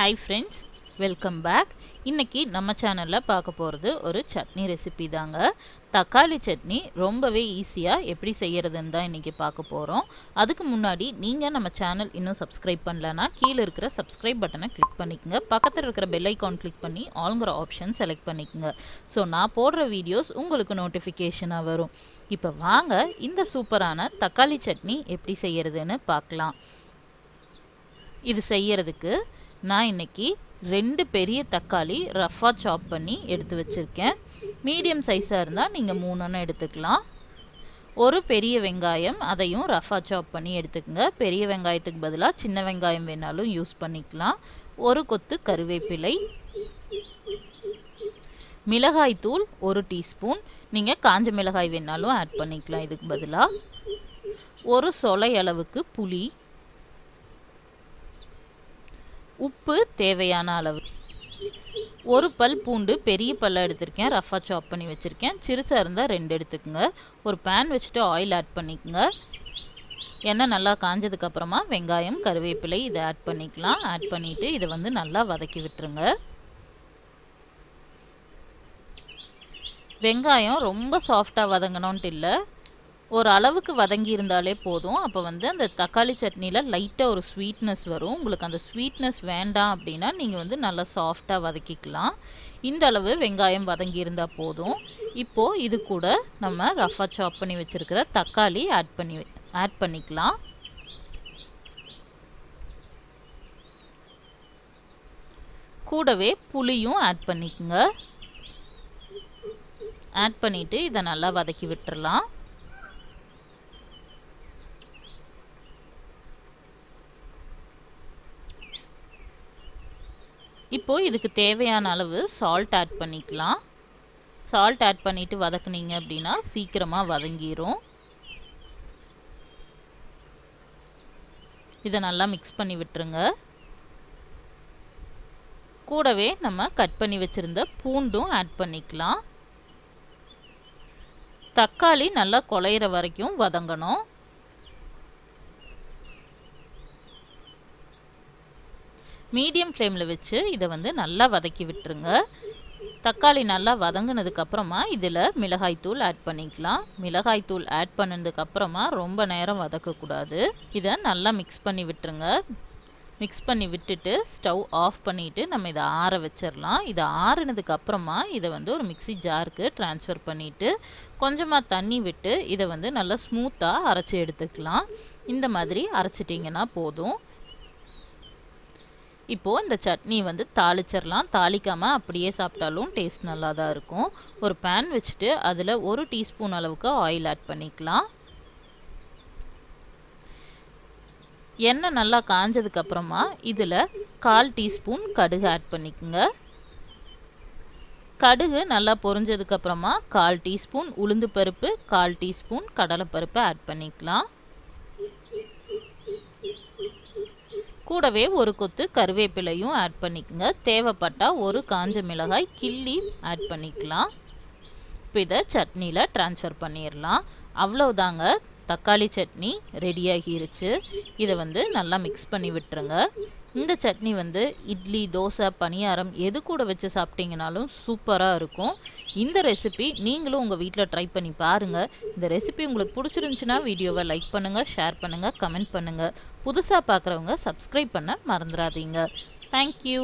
Hi friends, welcome back. இன்னைக்கு நம்ம சேனல்ல பார்க்க போறது ஒரு சட்னி ரெசிபி தாங்க. தக்காளி சட்னி ரொம்பவே ஈஸியா எப்படி செய்யறதுன்னு தான் இன்னைக்கு பார்க்க போறோம். அதுக்கு முன்னாடி நீங்க நம்ம சேனல் இன்னும் Subscribe பண்ணலனா கீழ இருக்கிற Subscribe பட்டனை கிளிக் பண்ணிக்கங்க. பக்கத்துல இருக்கிற பெல் ஐகான் கிளிக் பண்ணி ஆல்ங்கற ஆப்ஷன் செலக்ட் பண்ணிக்கங்க. சோ நான் போடுற வீடியோஸ் உங்களுக்கு நோட்டிஃபிகேஷனா வரும். இப்போ வாங்க இந்த சூப்பரான தக்காளி சட்னி எப்படி செய்யறதுன்னு பார்க்கலாம். இது செய்யறதுக்கு நான் இன்னைக்கு 2 பெரிய தக்காளி ரஃபா சாப் பண்ணி எடுத்து வச்சிருக்கேன். மீடியம் சைஸா இருந்தா நீங்க 3 எடுத்துக்கலாம். ஒரு பெரிய வெங்காயம் அதையும் ரஃபா சாப் பண்ணி எடுத்துக்கங்க. பெரிய வெங்காயத்துக்கு பதிலா சின்ன வெங்காயம் வேணாலும் யூஸ் பண்ணிக்கலாம். ஒரு கொத்து கறிவேப்பிலை, மிளகாய் தூள் 1 டீஸ்பூன், நீங்க காஞ்ச மிளகாய் வேணாலும் ஆட் பண்ணிக்கலாம் இதுக்கு பதிலா. ஒரு சொலை அளவுக்கு புளி, உப்பு தேவையான அளவு, ஒரு பல் பூண்டு பெரிய பல்ல எடுத்திருக்கேன், ரஃபா சாப் பண்ணி வச்சிருக்கேன். சிறுசா இருந்தா 2 எடுத்துக்கங்க. ஒரு pan வச்சுட்டு ஆயில் ஆட் பண்ணிக்கங்க. எண்ணெய் நல்லா காஞ்சதுக்கு அப்புறமா வெங்காயம், கறிவேப்பிலை இதை ஆட் பண்ணிக்கலாம். ஆட் பண்ணிட்டு இதை வந்து நல்லா வதக்கி விட்டுருங்க. வெங்காயம் ரொம்ப சாஃப்டா வதங்கணும்னு இல்லை, ஒரு அளவுக்கு வதங்கி இருந்தாலே போதும். அப்போ வந்து அந்த தக்காளி சட்னியில் லைட்டாக ஒரு ஸ்வீட்னஸ் வரும். உங்களுக்கு அந்த ஸ்வீட்னஸ் வேண்டாம் அப்படின்னா நீங்கள் வந்து நல்லா சாஃப்டாக வதக்கிக்கலாம். இந்த அளவு வெங்காயம் வதங்கி இருந்தால் போதும். இப்போது இது கூட நம்ம ரஃபா சாப் பண்ணி வச்சுருக்கிற தக்காளி ஆட் பண்ணிக்கலாம். கூடவே புளியும் ஆட் பண்ணிக்கோங்க. ஆட் பண்ணிவிட்டு இதை நல்லா வதக்கி விட்டுறலாம். இப்போ இதுக்கு தேவையான அளவு சால்ட் ஆட் பண்ணிக்கலாம். சால்ட் ஆட் பண்ணிட்டு வதக்குனீங்க அப்படின்னா சீக்கிரமா வதங்கிரும். இதை நல்லா மிக்ஸ் பண்ணி விட்டுருங்க. கூடவே நம்ம கட் பண்ணி வச்சிருந்த பூண்டும் ஆட் பண்ணிக்கலாம். தக்காளி நல்லா குழையிற வரைக்கும் வதங்கணும். மீடியம் ஃப்ளேமில் வச்சு இதை வந்து நல்லா வதக்கி விட்டுருங்க. தக்காளி நல்லா வதங்கினதுக்கு அப்புறமா இதில் மிளகாய்த்தூள் ஆட் பண்ணிக்கலாம். மிளகாய்த்தூள் ஆட் பண்ணதுக்கு அப்புறமா ரொம்ப நேரம் வதக்கக்கூடாது. இதை நல்லா மிக்ஸ் பண்ணி விட்டுருங்க. மிக்ஸ் பண்ணி விட்டுட்டு ஸ்டவ் ஆஃப் பண்ணிவிட்டு நம்ம இதை ஆற வச்சிடலாம். இதை ஆறுனதுக்கு அப்புறமா இதை வந்து ஒரு மிக்ஸி ஜாருக்கு ட்ரான்ஸ்ஃபர் பண்ணிவிட்டு கொஞ்சமாக தண்ணி விட்டு இதை வந்து நல்லா ஸ்மூத்தாக அரைச்சி எடுத்துக்கலாம். இந்த மாதிரி அரைச்சிட்டிங்கன்னா போதும். இப்போது இந்த சட்னி வந்து தாளிச்சிடலாம். தாளிக்காமல் அப்படியே சாப்பிட்டாலும் டேஸ்ட் நல்லா தான் இருக்கும். ஒரு பேன் வச்சுட்டு அதில் 1 டீஸ்பூன் அளவுக்கு ஆயில் ஆட் பண்ணிக்கலாம். எண்ணெய் நல்லா காஞ்சதுக்கப்புறமா இதில் 1/4 டீஸ்பூன் கடுகு ஆட் பண்ணிக்கோங்க. கடுகு நல்லா பொரிஞ்சதுக்கப்புறமா 1/4 டீஸ்பூன் உளுந்து பருப்பு, 1/4 டீஸ்பூன் கடலைப்பருப்பு ஆட் பண்ணிக்கலாம். கூடவே ஒரு கொத்து கறிவேப்பிலையும் ஆட் பண்ணிக்கங்க. தேவைப்பட்டா ஒரு காஞ்ச மிளகாய் கிள்ளி ஆட் பண்ணிக்கலாம். இப்போ இதை சட்னியில் ட்ரான்ஸ்ஃபர் பண்ணிடலாம். அவ்வளவுதாங்க, தக்காளி சட்னி ரெடியாகிருச்சு. இதை வந்து நல்லா மிக்ஸ் பண்ணி விட்டுருங்க. இந்த சட்னி வந்து இட்லி, தோசை, பணியாரம் எது கூட வச்சு சாப்பிட்டீங்கனாலும் சூப்பராக இருக்கும். இந்த ரெசிபி நீங்களும் உங்கள் வீட்டில் ட்ரை பண்ணி பாருங்கள். இந்த ரெசிபி உங்களுக்கு பிடிச்சிருந்துச்சுன்னா வீடியோவை லைக் பண்ணுங்கள், ஷேர் பண்ணுங்கள், கமெண்ட் பண்ணுங்கள். புதுசாக பார்க்குறவங்க Subscribe பண்ண மறந்துடாதீங்க. தேங்க்யூ.